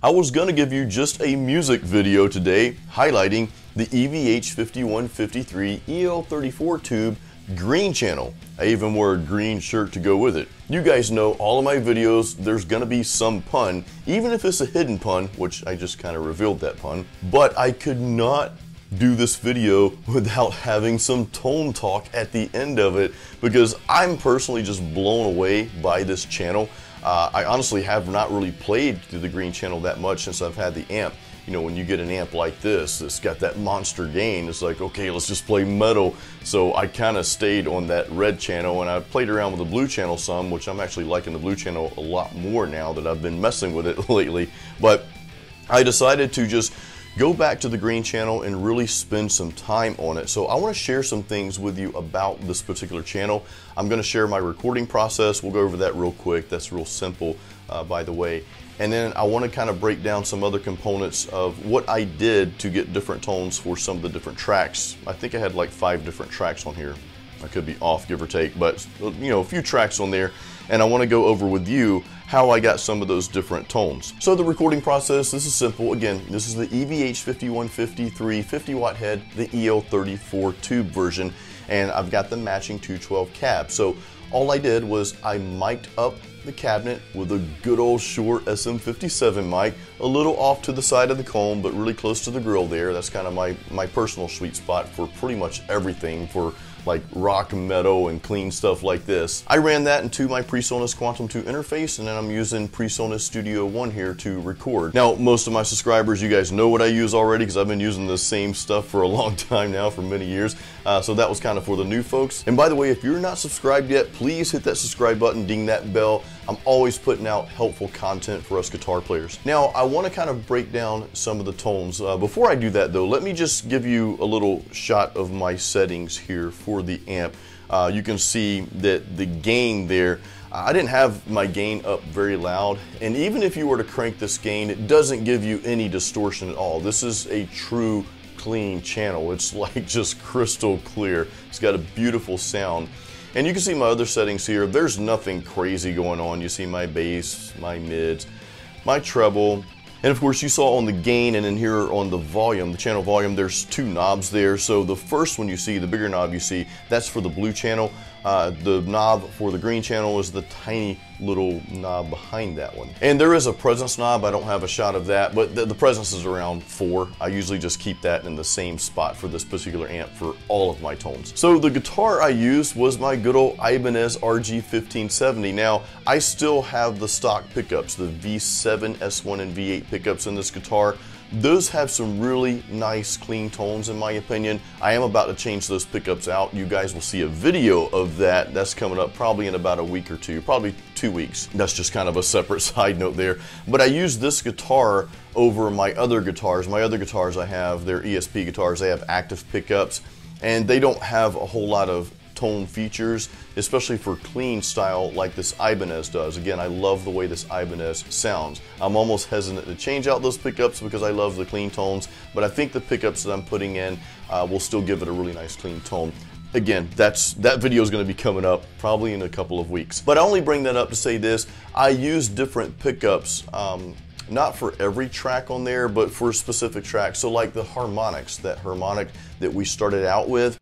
I was going to give you just a music video today highlighting the EVH 5153 EL34 tube green channel. I even wore a green shirt to go with it. You guys know all of my videos, there's going to be some pun, even if it's a hidden pun, which I just kind of revealed that pun. But I could not do this video without having some tone talk at the end of it, because I'm personally just blown away by this channel. I honestly have not really played through the green channel that much since I've had the amp. You know, when you get an amp like this, it's got that monster gain, it's like, okay, let's just play metal. So I kind of stayed on that red channel, and I played around with the blue channel some, which I'm actually liking the blue channel a lot more now that I've been messing with it lately. But I decided to just go back to the green channel and really spend some time on it. So I want to share some things with you about this particular channel. I'm going to share my recording process. We'll go over that real quick. That's real simple, by the way. And then I want to kind of break down some other components of what I did to get different tones for some of the different tracks. I think I had like 5 different tracks on here. I could be off, give or take, but you know, a few tracks on there. And I want to go over with you how I got some of those different tones. So the recording process, this is simple. Again, this is the EVH 5153 50 watt head, the EL34 tube version, and I've got the matching 212 cab. So all I did was I mic'd up the cabinet with a good old Shure SM57 mic, a little off to the side of the comb, but really close to the grill there. That's kind of my personal sweet spot for pretty much everything, for like rock, metal, and clean stuff like this. I ran that into my PreSonus Quantum 2 interface, and then I'm using PreSonus Studio One here to record. Now, most of my subscribers, you guys know what I use already, because I've been using the same stuff for a long time now, for many years. So that was kind of for the new folks. And by the way, if you're not subscribed yet, please hit that subscribe button, ding that bell. I'm always putting out helpful content for us guitar players. Now, I want to kind of break down some of the tones. Before I do that though, let me just give you a little shot of my settings here for the amp. You can see that the gain there, I didn't have my gain up very loud, and even if you were to crank this gain, it doesn't give you any distortion at all. This is a true clean channel. It's like just crystal clear. It's got a beautiful sound. And you can see my other settings here. There's nothing crazy going on. You see my bass, my mids, my treble. And of course you saw on the gain and in here on the volume, the channel volume, there's 2 knobs there. So the first one you see, the bigger knob you see, that's for the blue channel. The knob for the green channel is the tiny little knob behind that one. And there is a presence knob. I don't have a shot of that, but the presence is around 4. I usually just keep that in the same spot for this particular amp for all of my tones. So the guitar I used was my good old Ibanez RG1570. Now, I still have the stock pickups, the V7, S1, and V8 pickups in this guitar. Those have some really nice clean tones in my opinion. I am about to change those pickups out. You guys will see a video of that. That's coming up probably in about a week or 2, probably 2 weeks. That's just kind of a separate side note there. But I use this guitar over my other guitars. My other guitars I have, they're ESP guitars. They have active pickups, and they don't have a whole lot of tone features, especially for clean style like this Ibanez does. Again, I love the way this Ibanez sounds. I'm almost hesitant to change out those pickups because I love the clean tones, but I think the pickups that I'm putting in will still give it a really nice clean tone. Again, that video is going to be coming up probably in a couple of weeks. But I only bring that up to say this: I use different pickups, not for every track on there, but for specific tracks. So like the harmonics, that harmonic that we started out with,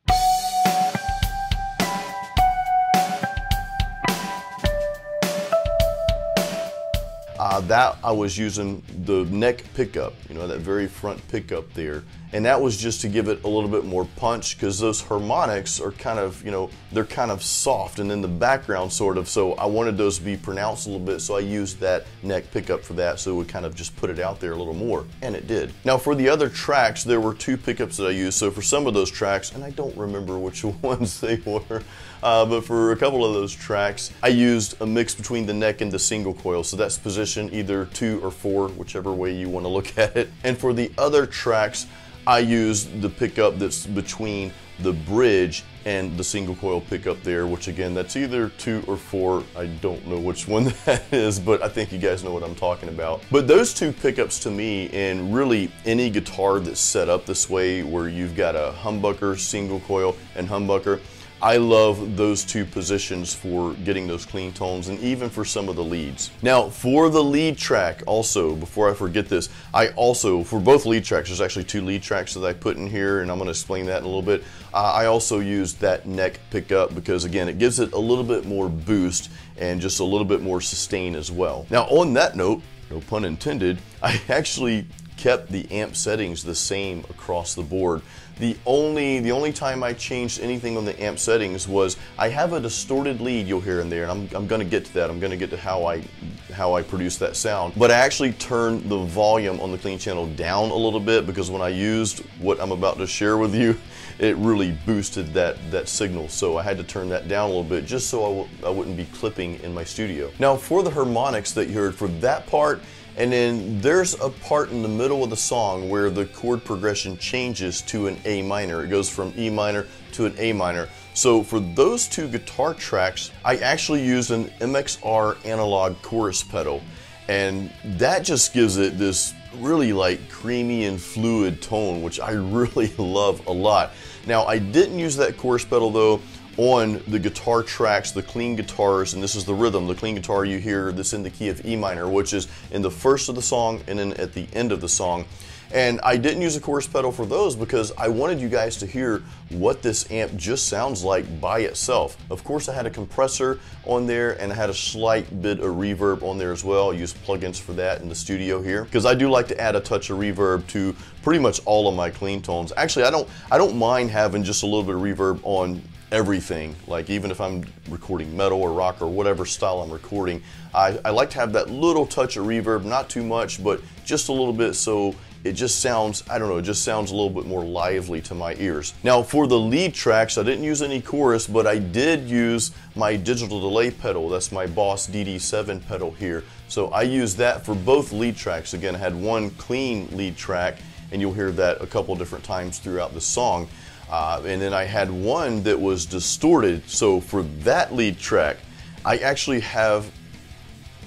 that I was using the neck pickup, you know, that very front pickup there. And that was just to give it a little bit more punch, because those harmonics are kind of, you know, they're kind of soft and in the background sort of, so I wanted those to be pronounced a little bit, so I used that neck pickup for that, so it would kind of just put it out there a little more, and it did. Now for the other tracks, there were 2 pickups that I used. So for some of those tracks, and I don't remember which ones they were, but for a couple of those tracks, I used a mix between the neck and the single coil, so that's position either 2 or 4, whichever way you want to look at it. And for the other tracks, I used the pickup that's between the bridge and the single coil pickup there, which again, that's either 2 or 4. I don't know which one that is, but I think you guys know what I'm talking about. But those 2 pickups to me, and really any guitar that's set up this way where you've got a humbucker, single coil, and humbucker, I love those two positions for getting those clean tones and even for some of the leads. Now for the lead track also, before I forget this, I also, for both lead tracks, there's actually two lead tracks that I put in here and I'm going to explain that in a little bit. I also used that neck pickup because again it gives it a little bit more boost and just a little bit more sustain as well. Now on that note, no pun intended, I actually kept the amp settings the same across the board. The only time I changed anything on the amp settings was I have a distorted lead you'll hear in there, and I'm going to get to that. I'm going to get to how I produce that sound. But I actually turned the volume on the clean channel down a little bit because when I used what I'm about to share with you, it really boosted that signal. So I had to turn that down a little bit just so I wouldn't be clipping in my studio. Now for the harmonics that you heard, for that part, and then there's a part in the middle of the song where the chord progression changes to an A minor. It goes from E minor to an A minor. So for those two guitar tracks, I actually used an MXR analog chorus pedal. And that just gives it this really like creamy and fluid tone, which I really love a lot. Now I didn't use that chorus pedal though on the guitar tracks, the clean guitars, and this is the rhythm. The clean guitar you hear this in the key of E minor, which is in the first of the song and then at the end of the song. And I didn't use a chorus pedal for those because I wanted you guys to hear what this amp just sounds like by itself. Of course I had a compressor on there and I had a slight bit of reverb on there as well. I used plugins for that in the studio here because I do like to add a touch of reverb to pretty much all of my clean tones. Actually I don't mind having just a little bit of reverb on everything. Like even if I'm recording metal or rock or whatever style I'm recording, I like to have that little touch of reverb, not too much, but just a little bit so it just sounds, I don't know, it just sounds a little bit more lively to my ears. Now for the lead tracks, I didn't use any chorus, but I did use my digital delay pedal. That's my Boss DD7 pedal here. So I used that for both lead tracks. Again, I had one clean lead track, and you'll hear that a couple different times throughout the song. And then I had one that was distorted. So for that lead track, I actually had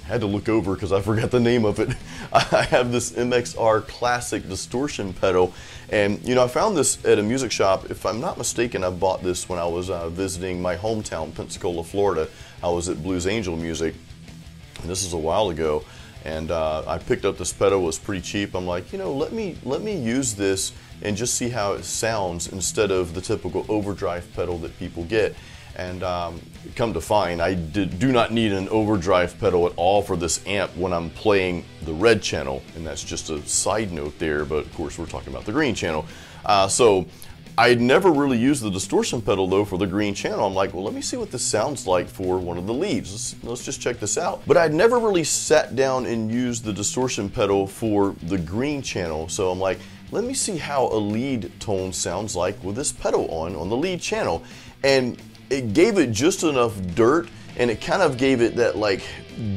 to look over because I forgot the name of it. I have this MXR classic distortion pedal, and you know I found this at a music shop. If I'm not mistaken, I bought this when I was visiting my hometown, Pensacola, Florida. I was at Blues Angel Music, and this is a while ago. And I picked up this pedal. It was pretty cheap. I'm like, you know, let me use this and just see how it sounds instead of the typical overdrive pedal that people get. And come to find, I do not need an overdrive pedal at all for this amp when I'm playing the red channel, and that's just a side note there, but of course we're talking about the green channel. So I'd never really used the distortion pedal though for the green channel. I'm like, well, let me see what this sounds like for one of the leads. Let's just check this out. But I'd never really sat down and used the distortion pedal for the green channel. So I'm like, let me see how a lead tone sounds like with this pedal on the lead channel. And it gave it just enough dirt, and it kind of gave it that like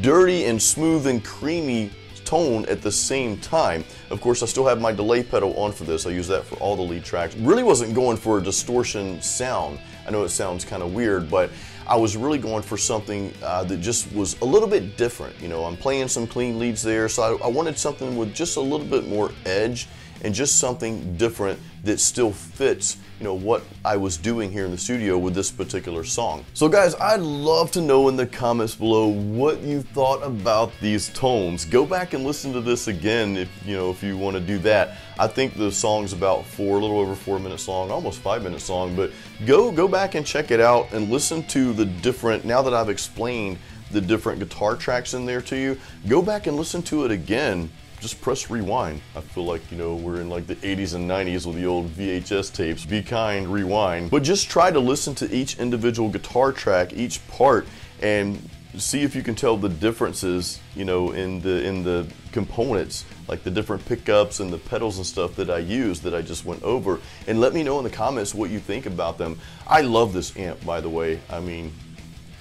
dirty and smooth and creamy tone at the same time. Of course, I still have my delay pedal on for this. I use that for all the lead tracks. Really wasn't going for a distortion sound. I know it sounds kind of weird, but I was really going for something that just was a little bit different. You know, I'm playing some clean leads there, so I wanted something with just a little bit more edge and just something different that still fits, you know, what I was doing here in the studio with this particular song. So guys, I'd love to know in the comments below what you thought about these tones. Go back and listen to this again if you want to do that. I think the song's about a little over 4 minutes long, almost 5 minutes long, but go back and check it out and listen to the different, now that I've explained the different guitar tracks in there to you, go back and listen to it again. Just press rewind. I feel like, you know, we're in like the 80s and 90s with the old VHS tapes. Be kind, rewind. But just try to listen to each individual guitar track, each part, and see if you can tell the differences, you know, in the components, like the different pickups and the pedals and stuff that I use that I just went over. And let me know in the comments what you think about them. I love this amp, by the way. I mean,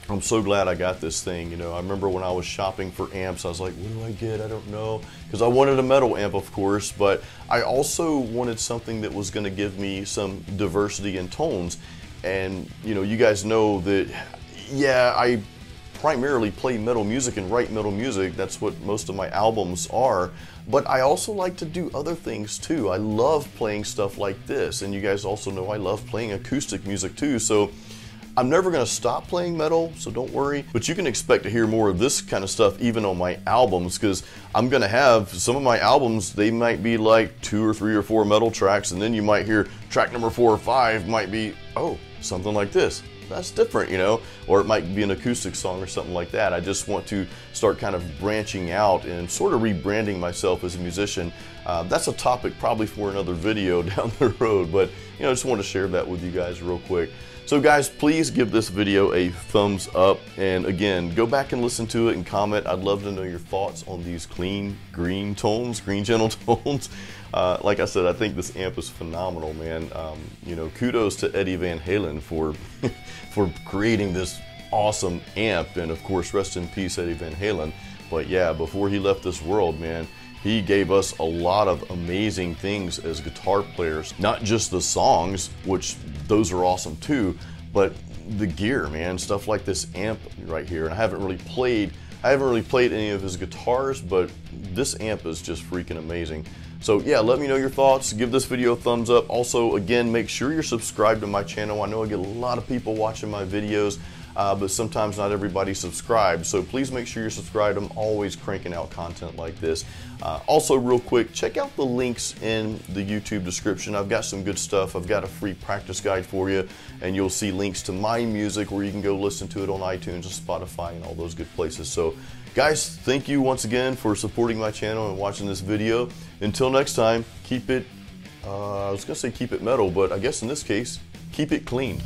I'm so glad I got this thing. You know, I remember when I was shopping for amps, I was like, what do I get? I don't know. Because I wanted a metal amp, of course, but I also wanted something that was going to give me some diversity in tones. And, you know, you guys know that, yeah, I primarily play metal music and write metal music. That's what most of my albums are. But I also like to do other things too. I love playing stuff like this. And you guys also know I love playing acoustic music too. So I'm never gonna stop playing metal, so don't worry, but you can expect to hear more of this kind of stuff even on my albums, because I'm gonna have some of my albums, they might be like 2 or 3 or 4 metal tracks, and then you might hear track number 4 or 5 might be, oh, something like this. That's different, you know, or it might be an acoustic song or something like that. I just want to start kind of branching out and sort of rebranding myself as a musician. That's a topic probably for another video down the road, but you know, I just want to share that with you guys real quick. So guys, please give this video a thumbs up, and again, go back and listen to it and comment. I'd love to know your thoughts on these clean green tones, green channel tones. Like I said, I think this amp is phenomenal, man. You know, kudos to Eddie Van Halen for for creating this awesome amp, and of course, rest in peace, Eddie Van Halen. But yeah, before he left this world, man, he gave us a lot of amazing things as guitar players. Not just the songs, which those are awesome too, but the gear, man. Stuff like this amp right here. And I haven't really played any of his guitars, but this amp is just freaking amazing. So yeah, let me know your thoughts. Give this video a thumbs up. Also, again, make sure you're subscribed to my channel. I know I get a lot of people watching my videos, but sometimes not everybody subscribes. So please make sure you're subscribed. I'm always cranking out content like this. Also, real quick, check out the links in the YouTube description. I've got some good stuff. I've got a free practice guide for you, and you'll see links to my music where you can go listen to it on iTunes and Spotify and all those good places. So guys, thank you once again for supporting my channel and watching this video. Until next time, keep it, I was gonna say keep it metal, but I guess in this case, keep it clean.